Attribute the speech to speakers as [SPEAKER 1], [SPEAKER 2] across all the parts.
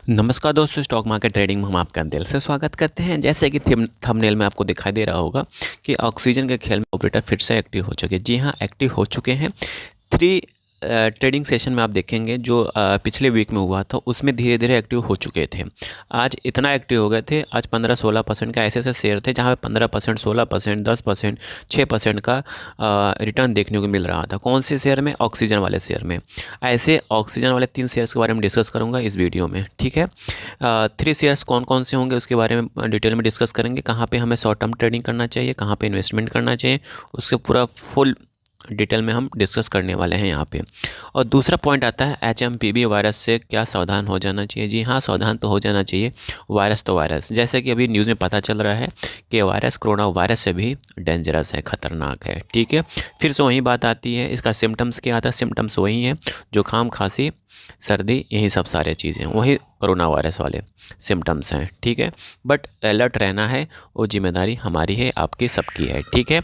[SPEAKER 1] नमस्कार दोस्तों, stock market trading में हम आपका दिल से स्वागत करते हैं। जैसे कि थंबनेल में आपको दिखाई दे रहा होगा कि ऑक्सीजन के खेल में ऑपरेटर फिर से एक्टिव हो चुके हैं। जी हाँ, एक्टिव हो चुके हैं। थ्री ट्रेडिंग सेशन में आप देखेंगे जो पिछले वीक में हुआ था उसमें धीरे धीरे एक्टिव हो चुके थे। आज इतना एक्टिव हो गए थे, आज 15-16% का ऐसे ऐसे शेयर थे जहाँ पे 15%, 16%, 10%, 6% का रिटर्न देखने को मिल रहा था। कौन से शेयर में? ऑक्सीजन वाले शेयर में। ऐसे ऑक्सीजन वाले 3 शेयर्स के बारे में डिस्कस करूँगा इस वीडियो में, ठीक है। 3 शेयर्स कौन कौन से होंगे उसके बारे में डिटेल में डिस्कस करेंगे। कहाँ पे हमें शॉर्ट टर्म ट्रेडिंग करना चाहिए, कहाँ पे इन्वेस्टमेंट करना चाहिए, उसके पूरा फुल डिटेल में हम डिस्कस करने वाले हैं यहाँ पे। और दूसरा पॉइंट आता है HMPV वायरस से क्या सावधान हो जाना चाहिए। जी हाँ, सावधान तो हो जाना चाहिए। वायरस तो वायरस, जैसे कि अभी न्यूज़ में पता चल रहा है कि वायरस कोरोना वायरस से भी डेंजरस है, ख़तरनाक है, ठीक है। फिर से वही बात आती है, इसका सिम्टम्स क्या आता है? सिम्टम्स वही हैं, जुकाम, खांसी, सर्दी, यही सब सारे चीज़ें वही कोरोना वायरस वाले सिम्टम्स हैं, ठीक है। बट अलर्ट रहना है, वो जिम्मेदारी हमारी है, आपकी, सबकी है, ठीक है।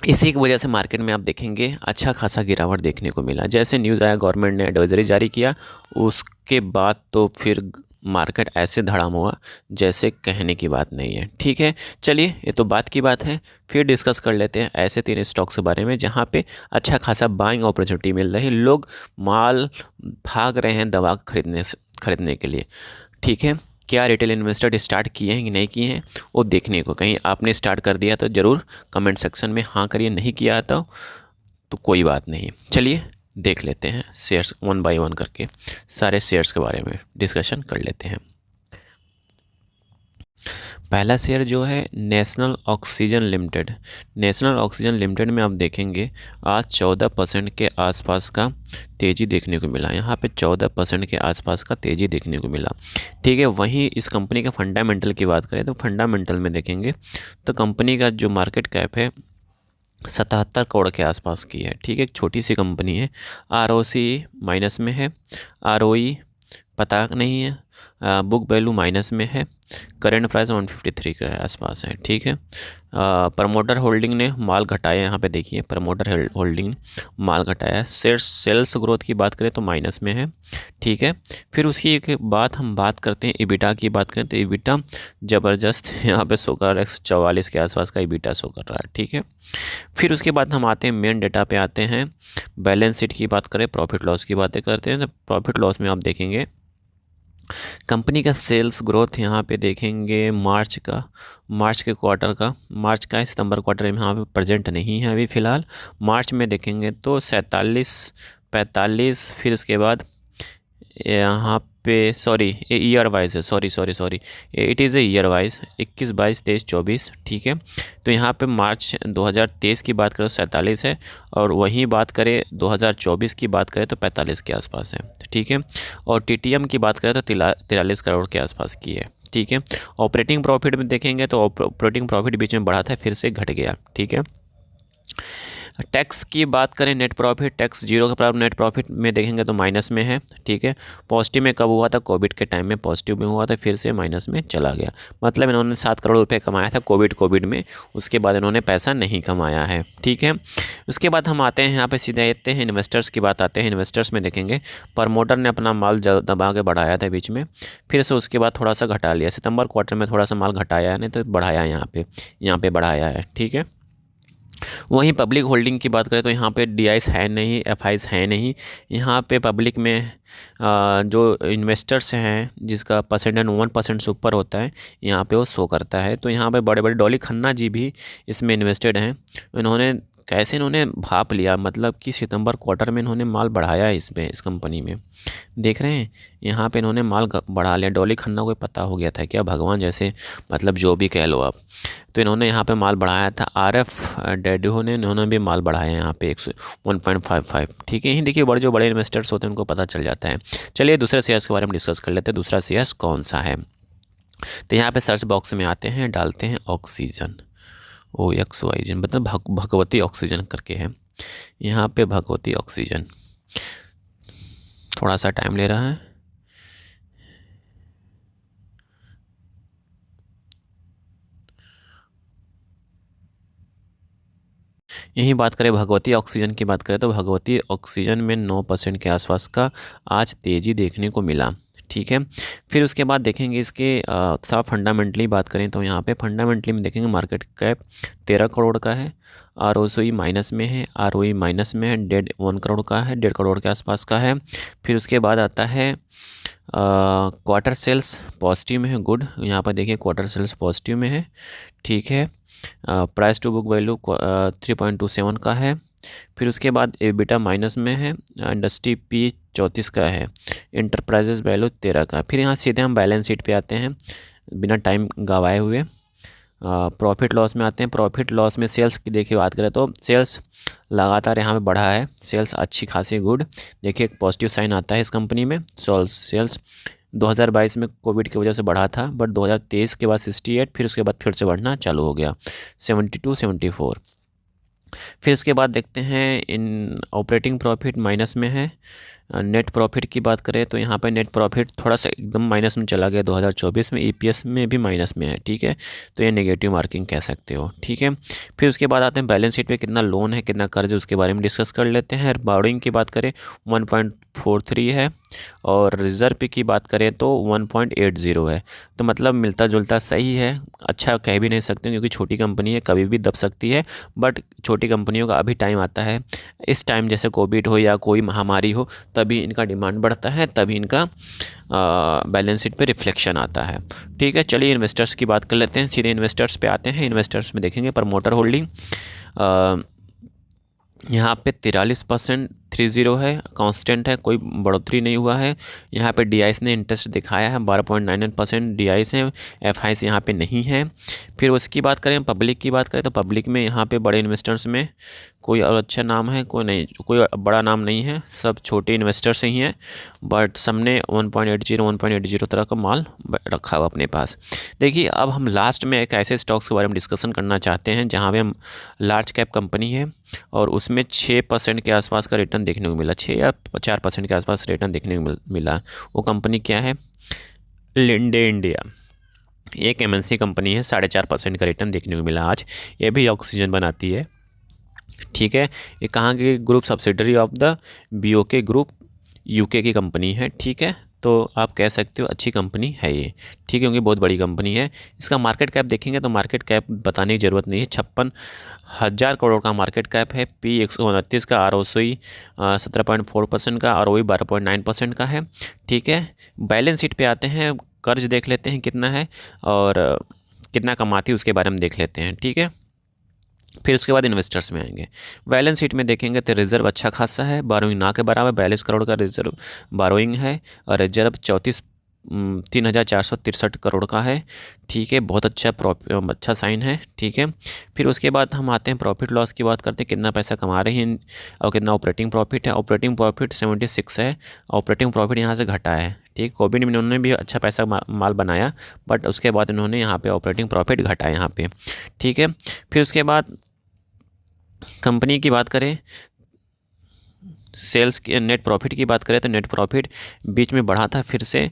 [SPEAKER 1] इसी की वजह से मार्केट में आप देखेंगे अच्छा खासा गिरावट देखने को मिला। जैसे न्यूज़ आया, गवर्नमेंट ने एडवाइजरी जारी किया, उसके बाद तो फिर मार्केट ऐसे धड़ाम हुआ जैसे कहने की बात नहीं है, ठीक है। चलिए, ये तो बात की बात है। फिर डिस्कस कर लेते हैं ऐसे 3 स्टॉक्स के बारे में जहाँ पे अच्छा खासा बाइंग अपॉर्चुनिटी मिल रही है। लोग माल भाग रहे हैं दवा खरीदने के लिए, ठीक है। क्या रिटेल इन्वेस्टर स्टार्ट किए हैं कि नहीं किए हैं वो देखने को, कहीं आपने स्टार्ट कर दिया तो ज़रूर कमेंट सेक्शन में हाँ करिए, नहीं किया तो कोई बात नहीं। चलिए देख लेते हैं शेयर्स वन बाय वन करके, सारे शेयर्स के बारे में डिस्कशन कर लेते हैं। पहला शेयर जो है national oxygen limited. National oxygen limited में आप देखेंगे आज 14% के आसपास का तेज़ी देखने को मिला। यहाँ पे 14% के आसपास का तेज़ी देखने को मिला, ठीक है। वहीं इस कंपनी का फंडामेंटल की बात करें तो फंडामेंटल में देखेंगे तो कंपनी का जो मार्केट कैप है 77 करोड़ के आसपास की है, ठीक है। एक छोटी सी कंपनी है। ROC माइनस में है, ROE पता नहीं है, बुक वैल्यू माइनस में है, करेंट प्राइस 153 के आसपास है, ठीक है। प्रमोटर होल्डिंग ने माल घटाया, यहाँ पे देखिए प्रमोटर होल्डिंग माल घटाया। सेल्स ग्रोथ की बात करें तो माइनस में है, ठीक है। फिर उसकी एक बात हम बात करते हैं EBITDA की बात करें तो EBITDA ज़बरदस्त यहाँ पे शो कर रहा है, 144 के आसपास का EBITDA शो कर रहा है, ठीक है। फिर उसके बाद हम आते हैं मेन डेटा पे आते हैं। बैलेंस शीट की बात करें, प्रॉफिट लॉस की बातें करते हैं तो प्रॉफिट लॉस में आप देखेंगे कंपनी का सेल्स ग्रोथ यहाँ पे देखेंगे मार्च के क्वार्टर का, मार्च का सितंबर क्वार्टर में यहाँ पे प्रेजेंट नहीं है अभी फ़िलहाल। मार्च में देखेंगे तो 47-45, फिर उसके बाद यहाँ पे सॉरी ये ईयर वाइज है, sorry it is a year wise 21, 22, 23, 24, ठीक है। तो यहाँ पे मार्च 2023 की बात करें तो 47 है, और वहीं बात करें 2024 की बात करें तो 45 के आसपास है, ठीक है। और TTM की बात करें तो 43 करोड़ के आसपास की है, ठीक है। ऑपरेटिंग प्रॉफिट में देखेंगे तो ऑपरेटिंग प्रॉफिट बीच में बढ़ा था, फिर से घट गया, ठीक है। टैक्स की बात करें, नेट प्रॉफिट टैक्स जीरो के बराबर, नेट प्रॉफिट में देखेंगे तो माइनस में है, ठीक है। पॉजिटिव में कब हुआ था? कोविड के टाइम में पॉजिटिव में हुआ था, फिर से माइनस में चला गया। मतलब इन्होंने 7 करोड़ रुपए कमाया था कोविड में, उसके बाद इन्होंने पैसा नहीं कमाया है, ठीक है। उसके बाद हम आते हैं यहाँ पे सीधे आते हैं इन्वेस्टर्स की बात आते हैं। इन्वेस्टर्स में देखेंगे प्रमोटर ने अपना माल दबा के बढ़ाया था बीच में, फिर से उसके बाद थोड़ा सा घटा लिया। सितंबर क्वार्टर में थोड़ा सा माल घटाया है, नहीं तो बढ़ाया यहाँ पे बढ़ाया है, ठीक है। वहीं पब्लिक होल्डिंग की बात करें तो यहाँ पे DIs है नहीं, FIs है नहीं। यहाँ पे पब्लिक में जो इन्वेस्टर्स हैं जिसका परसेंटेज 1% से ऊपर होता है यहाँ पे वो शो करता है। तो यहाँ पे बड़े बड़े डॉली खन्ना जी भी इसमें इन्वेस्टेड हैं। इन्होंने भाप लिया, मतलब कि सितंबर क्वार्टर में इन्होंने माल बढ़ाया है इस कंपनी में, देख रहे हैं। यहाँ पे इन्होंने माल बढ़ा लिया। डॉली खन्ना को पता हो गया था क्या, भगवान जैसे, मतलब जो भी कह लो आप। तो इन्होंने यहाँ पे माल बढ़ाया था। RF डेडो ने इन्होंने भी माल बढ़ाया है यहाँ पे 1.55, ठीक है। यही देखिए जो बड़े इन्वेस्टर्स होते हैं उनको पता चल जाता है। चलिए दूसरे शेयर्स के बारे में डिस्कस कर लेते हैं। दूसरा शेयर्स कौन सा है? तो यहाँ पे सर्च बॉक्स में आते हैं, डालते हैं ऑक्सीजन, OXYGN, मतलब भगवती ऑक्सीजन करके है। यहाँ पे भगवती ऑक्सीजन थोड़ा सा टाइम ले रहा है। यही बात करें भगवती ऑक्सीजन की बात करें तो भगवती ऑक्सीजन में 9% के आसपास का आज तेज़ी देखने को मिला, ठीक है। फिर उसके बाद देखेंगे इसके थोड़ा फंडामेंटली बात करें तो यहाँ पे फंडामेंटली में देखेंगे मार्केट कैप 13 करोड़ का है, ROCE माइनस में है, ROE माइनस में है, डेट 1 करोड़ का है, 1.5 करोड़ के आसपास का है। फिर उसके बाद आता है क्वार्टर सेल्स पॉजिटिव में है, गुड। यहाँ पर देखिए क्वार्टर सेल्स पॉजिटिव में है, ठीक है। प्राइस टू बुक वैल्यू 3.27 का है। फिर उसके बाद एबिटा माइनस में है, इंडस्ट्री पी 34 का है, इंटरप्राइजेज वैल्यू 13 का। फिर यहाँ सीधे हम बैलेंस शीट पे आते हैं बिना टाइम गवाए हुए। प्रॉफिट लॉस में आते हैं। प्रॉफिट लॉस में सेल्स की देखिए बात करें तो सेल्स लगातार यहाँ पे बढ़ा है, सेल्स अच्छी खासी गुड। देखिए एक पॉजिटिव साइन आता है इस कंपनी में। सेल्स 2022 में कोविड की वजह से बढ़ा था, बट 2023 के बाद 68, फिर उसके बाद फिर से बढ़ना चालू हो गया 72, 74। फिर उसके बाद देखते हैं इन ऑपरेटिंग प्रॉफिट माइनस में है। नेट प्रॉफिट की बात करें तो यहाँ पे नेट प्रॉफिट थोड़ा सा एकदम माइनस में चला गया 2024 में। EPS में भी माइनस में है, ठीक है। तो ये नेगेटिव मार्किंग कह सकते हो, ठीक है। फिर उसके बाद आते हैं बैलेंस शीट पे कितना लोन है, कितना कर्ज है, उसके बारे में डिस्कस कर लेते हैं। बोरोइंग की बात करें 1.43 है, और रिजर्व की बात करें तो 1.80 है। तो मतलब मिलता जुलता सही है, अच्छा कह भी नहीं सकते क्योंकि छोटी कंपनी है, कभी भी दब सकती है। बट छोटी कंपनियों का अभी टाइम आता है, इस टाइम जैसे कोविड हो या कोई महामारी हो तभी इनका डिमांड बढ़ता है, तभी इनका बैलेंस शीट पे रिफ्लेक्शन आता है, ठीक है। चलिए इन्वेस्टर्स की बात कर लेते हैं, सीधे इन्वेस्टर्स पे आते हैं। इन्वेस्टर्स में देखेंगे प्रमोटर होल्डिंग यहाँ पे 43% 30 है, कांस्टेंट है, कोई बढ़ोतरी नहीं हुआ है। यहाँ पे DIs ने इंटरेस्ट दिखाया है 12.99% DIs हैं, FIs यहाँ पे नहीं है। फिर उसकी बात करें पब्लिक की बात करें तो पब्लिक में यहाँ पे बड़े इन्वेस्टर्स में कोई और अच्छा नाम है, कोई नहीं, कोई बड़ा नाम नहीं है, सब छोटे इन्वेस्टर्स ही हैं। बट सबने 1.80 तरह का माल रखा हुआ अपने पास। देखिए अब हम लास्ट में एक ऐसे स्टॉक्स के बारे में डिस्कशन करना चाहते हैं जहाँ पे हम लार्ज कैप कंपनी है और उसमें 6% के आसपास का रिटर्न देखने को मिला, 6 या 4% के आसपास रिटर्न देखने को मिला। वो कंपनी क्या है? लिंडे इंडिया, एक MNC कंपनी है, 4.5% का रिटर्न देखने को मिला आज। ये भी ऑक्सीजन बनाती है, ठीक है। ये कहाँ की group? Subsidiary of the BOK group, UK की कंपनी है, ठीक है। तो आप कह सकते हो अच्छी कंपनी है ये, ठीक है, क्योंकि बहुत बड़ी कंपनी है। इसका मार्केट कैप देखेंगे तो मार्केट कैप बताने की ज़रूरत नहीं है, 56,000 करोड़ का मार्केट कैप है। P 129 का, ROCE 17.4% का, ROE 12.9% का है, ठीक है। बैलेंस शीट पे आते हैं, कर्ज देख लेते हैं कितना है और कितना कमाती है उसके बारे में देख लेते हैं, ठीक है। फिर उसके बाद इन्वेस्टर्स में आएंगे। बैलेंस शीट में देखेंगे तो रिजर्व अच्छा खासा है, बोरोइंग ना के बराबर 42 करोड़ का रिजर्व बोरोइंग है, और रिजर्व 3,463 करोड़ का है, ठीक है। बहुत अच्छा साइन है, ठीक है। फिर उसके बाद हम आते हैं प्रॉफिट लॉस की बात करते हैं, कितना पैसा कमा रहे हैं और कितना ऑपरेटिंग प्रॉफिट है। ऑपरेटिंग प्रॉफिट 76 है, ऑपरेटिंग प्रॉफिट यहाँ से घटा है, ठीक। कोविड में इन्होंने भी अच्छा पैसा माल बनाया, बट उसके बाद इन्होंने यहाँ पे ऑपरेटिंग प्रॉफिट घटाया यहाँ पे, ठीक है। फिर उसके बाद कंपनी की बात करें, सेल्स की, नेट प्रॉफिट की बात करें तो नेट प्रॉफिट बीच में बढ़ा था, फिर से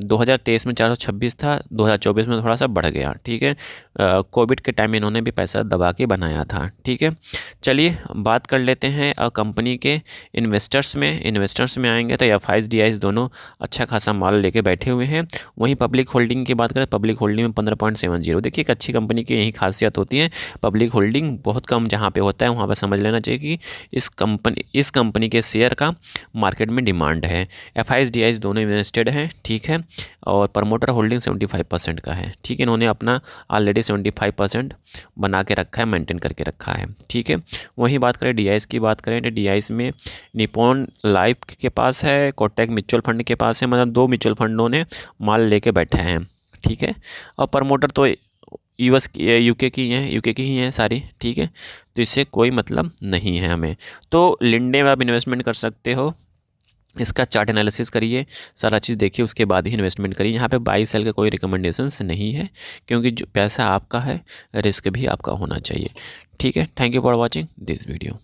[SPEAKER 1] 2023 में 426 था, 2024 में थोड़ा सा बढ़ गया, ठीक है। कोविड के टाइम में इन्होंने भी पैसा दबा के बनाया था, ठीक है। चलिए बात कर लेते हैं कंपनी के इन्वेस्टर्स में आएंगे तो FIs DIs दोनों अच्छा खासा माल लेके बैठे हुए हैं। वहीं पब्लिक होल्डिंग की बात करें, पब्लिक होल्डिंग में 15.70। देखिए एक अच्छी कंपनी की यही खासियत होती है, पब्लिक होल्डिंग बहुत कम जहाँ पे होता है वहाँ पर समझ लेना चाहिए कि इस कंपनी के शेयर का मार्केट में डिमांड है। FIs DIs दोनों इन्वेस्टेड हैं, ठीक है। और प्रमोटर होल्डिंग 75% का है, ठीक है। इन्होंने अपना ऑलरेडी 75% बना के रखा है, मेंटेन करके रखा है, ठीक है। वहीं बात करें DIs की बात करें तो DIs में निप्पॉन लाइफ के पास है, कोटक म्यूचुअल फंड के पास है, मतलब 2 म्यूचुअल फंडों ने माल लेके बैठे हैं, ठीक है। और प्रमोटर तो UK की ही हैं सारी, ठीक है। तो इससे कोई मतलब नहीं है हमें। तो लिंडे में आप इन्वेस्टमेंट कर सकते हो, इसका चार्ट एनालिसिस करिए, सारा चीज़ देखिए, उसके बाद ही इन्वेस्टमेंट करिए। यहाँ पे बाई सेल का कोई रिकमेंडेशंस नहीं है, क्योंकि जो पैसा आपका है, रिस्क भी आपका होना चाहिए, ठीक है। Thank you for watching this video.